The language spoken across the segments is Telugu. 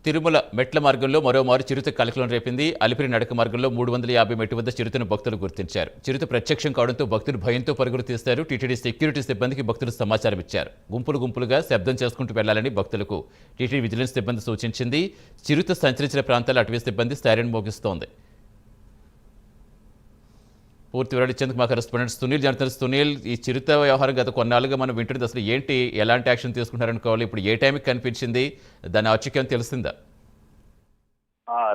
తిరుమల మెట్ల మార్గంలో మరోమారు చిరుత కలకలం రేపింది. అలిపిరి నడక మార్గంలో 350 మెట్టు వద్ద చిరుతను భక్తులు గుర్తించారు. చిరుత ప్రత్యక్షం కావడంతో భక్తులు భయంతో పరుగులు తీస్తారు. టీటీడీ సెక్యూరిటీ సిబ్బందికి భక్తులు సమాచారం ఇచ్చారు. గుంపులుగా శబ్దం చేసుకుంటూ వెళ్లాలని భక్తులకు టీటీడీ విజిలెన్స్ సిబ్బంది సూచించింది. చిరుత సంచరించిన ప్రాంతాల్లో అటవీ సిబ్బంది సైరన్ మోగిస్తోంది. పూర్తి వివరాలు ఇచ్చేందుకు మా కరెస్పాండెంట్ సునీల్ జరుగుతున్నారు. సునీల్, ఈ చిరుత వ్యవహారం గత కొన్నాళ్ళుగా మనం వింటున్నది. అసలు ఏంటి, ఎలాంటి యాక్షన్ తీసుకుంటారనుకోవాలి? ఇప్పుడు ఏ టైంకి కనిపించింది, దాని ఔచిత్యం తెలిసిందా?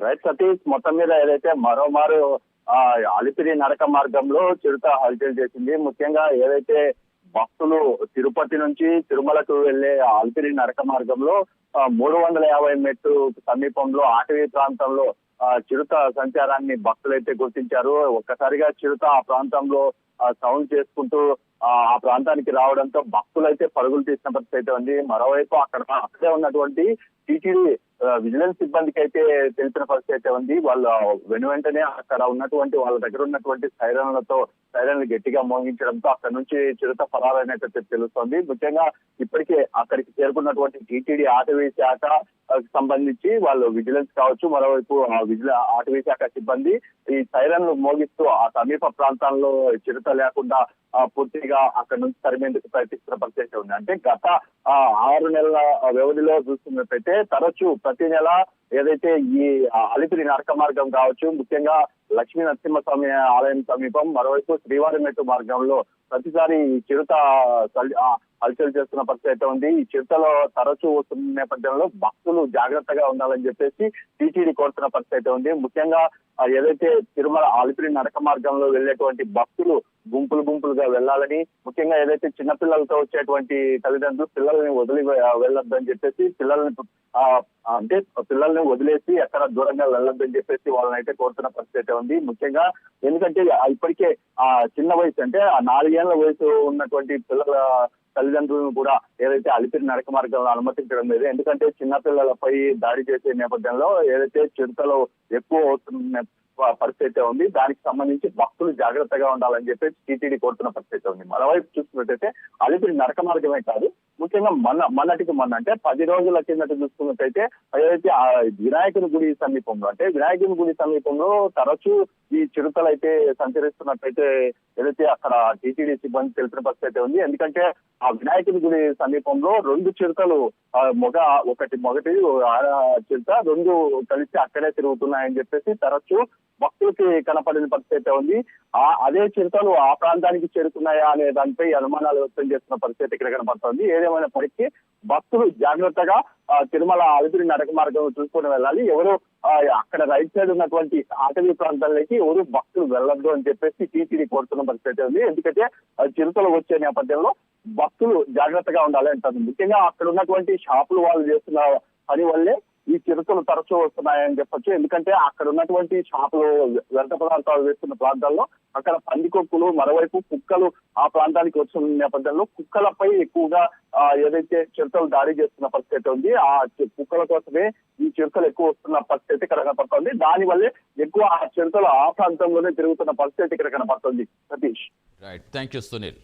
రైట్ సతీష్, మొత్తం మీద ఏదైతే మరోమారు అలిపిరి నడక మార్గంలో చిరుత హల్చల్ చేసింది. ముఖ్యంగా ఏదైతే భక్తులు తిరుపతి నుంచి తిరుమలకు వెళ్లే అలిపిరి నడక మార్గంలో 350 మెట్టు సమీపంలో అటవీ ప్రాంతంలో చిరుత సంచారాన్ని భక్తులైతే గుర్తించారు. ఒక్కసారిగా చిరుత ఆ ప్రాంతంలో సౌండ్ చేసుకుంటూ ఆ ప్రాంతానికి రావడంతో భక్తులైతే పరుగులు తీసిన పరిస్థితి అయితే ఉంది. మరోవైపు అక్కడే ఉన్నటువంటి టీటీడీ విజిలెన్స్ సిబ్బందికి అయితే తెలిసిన పరిస్థితి అయితే ఉంది. వాళ్ళు వెంటనే అక్కడ ఉన్నటువంటి వాళ్ళ దగ్గర ఉన్నటువంటి సైరన్లు గట్టిగా మోగించడంతో అక్కడ నుంచి చిరుత పరారైనట్టు తెలుస్తోంది. ముఖ్యంగా ఇప్పటికే అక్కడికి చేరుకున్నటువంటి టీటీడీ అటవీ శాఖ సంబంధించి వాళ్ళు విజిలెన్స్ కావచ్చు, మరోవైపు అటవీ శాఖ సిబ్బంది ఈ సైరన్లు మోగిస్తూ ఆ సమీప ప్రాంతాల్లో చిరుత లేకుండా పూర్తిగా అక్కడ నుంచి తరిమేందుకు ప్రయత్నిస్తున్న పరిస్థితి ఉంది. అంటే గత 6 నెలల వ్యవధిలో చూస్తున్నట్టయితే తరచూ ప్రతి నెల ఏదైతే ఈ అలిపిరి నడక మార్గం కావచ్చు, ముఖ్యంగా లక్ష్మీ నరసింహస్వామి ఆలయం సమీపం, మరోవైపు శ్రీవారి మెట్టు మార్గంలో ప్రతిసారి ఈ చిరుత హల్చల్ చేస్తున్న పరిస్థితి అయితే ఉంది. ఈ చిరుతలో తరచూ వస్తున్న నేపథ్యంలో భక్తులు జాగ్రత్తగా ఉండాలని చెప్పేసి టీటీడీ కోరుతున్న పరిస్థితి అయితే ఉంది. ముఖ్యంగా ఏదైతే తిరుమల అలిపిరి నడక మార్గంలో వెళ్లేటువంటి భక్తులు గుంపులుగా వెళ్లాలని, ముఖ్యంగా ఏదైతే చిన్నపిల్లలతో వచ్చేటువంటి తల్లిదండ్రులు పిల్లల్ని వదిలి వెళ్ళొద్దని చెప్పేసి పిల్లల్ని వదిలేసి ఎక్కడ దూరంగా వెళ్ళొద్దని చెప్పేసి వాళ్ళని అయితే కోరుతున్న పరిస్థితి ఉంది. ముఖ్యంగా ఎందుకంటే ఇప్పటికే చిన్న వయసు, అంటే 4 ఏళ్ల వయసు ఉన్నటువంటి పిల్లల తల్లిదండ్రులను కూడా ఏదైతే అలిపిరి నడక మార్గంలో అనుమతించడం లేదు. ఎందుకంటే చిన్నపిల్లలపై దాడి చేసే నేపథ్యంలో ఏదైతే చిరుతలో ఎక్కువ అవుతున్న పరిస్థితి ఉంది. దానికి సంబంధించి భక్తులు జాగ్రత్తగా ఉండాలని చెప్పేసి టీటీడీ కోరుతున్న పరిస్థితి ఉంది. మరోవైపు చూసుకున్నట్టయితే అలిపిరి నడక మార్గమే కాదు, ముఖ్యంగా మొన్నటికి అంటే 10 రోజుల కిందట చూసుకున్నట్టయితే ఏదైతే వినాయకుని గుడి సమీపంలో తరచూ ఈ చిరుతలు అయితే సంచరిస్తున్నట్టయితే ఏదైతే అక్కడ టీటీడీ సిబ్బంది తెలిసిన పరిస్థితి ఉంది. ఎందుకంటే ఆ వినాయకుని గుడి సమీపంలో 2 చిరుతలు, ఒకటి ఆడ చిరుత, 2 కలిసి అక్కడే తిరుగుతున్నాయని చెప్పేసి తరచూ భక్తులకి కనపడిన పరిస్థితి ఉంది. అదే చిరుతలు ఆ ప్రాంతానికి చేరుకున్నాయా అనే దానిపై అనుమానాలు వ్యక్తం చేస్తున్న పరిస్థితి ఇక్కడ కనపడుతోంది. ఏదేమైనప్పటికీ భక్తులు జాగ్రత్తగా తిరుమల అలిపిరి నడక మార్గం చూసుకొని వెళ్ళాలి. ఎవరు అక్కడ రైట్ సైడ్ ఉన్నటువంటి అటవీ ప్రాంతాల్లోకి ఎవరు భక్తులు వెళ్ళొద్దు అని చెప్పేసి టీటీడీ కోరుతున్న పరిస్థితి ఉంది. ఎందుకంటే చిరుతలు వచ్చే నేపథ్యంలో భక్తులు జాగ్రత్తగా ఉండాలి అంటారు. ముఖ్యంగా అక్కడ ఉన్నటువంటి షాపులు వాళ్ళు చేస్తున్న పని వల్లే ఈ చిరుతలు తరచూ వస్తున్నాయని చెప్పొచ్చు. ఎందుకంటే అక్కడ ఉన్నటువంటి షాపులు వ్యర్థ పదార్థాలు వేస్తున్న ప్రాంతాల్లో అక్కడ పందికొక్కులు, మరోవైపు కుక్కలు ఆ ప్రాంతానికి వస్తున్న నేపథ్యంలో కుక్కలపై ఎక్కువగా ఏదైతే చిరుతలు దాడి చేస్తున్న పరిస్థితి ఉంది. ఆ కుక్కల కోసమే ఈ చిరుతలు ఎక్కువ వస్తున్న పరిస్థితి ఇక్కడ కనపడుతుంది. దానివల్లే ఎక్కువ ఆ చిరుతలు ఆ ప్రాంతంలోనే తిరుగుతున్న పరిస్థితి ఇక్కడ కనపడుతుంది. Satish. Right, thank you Sunil.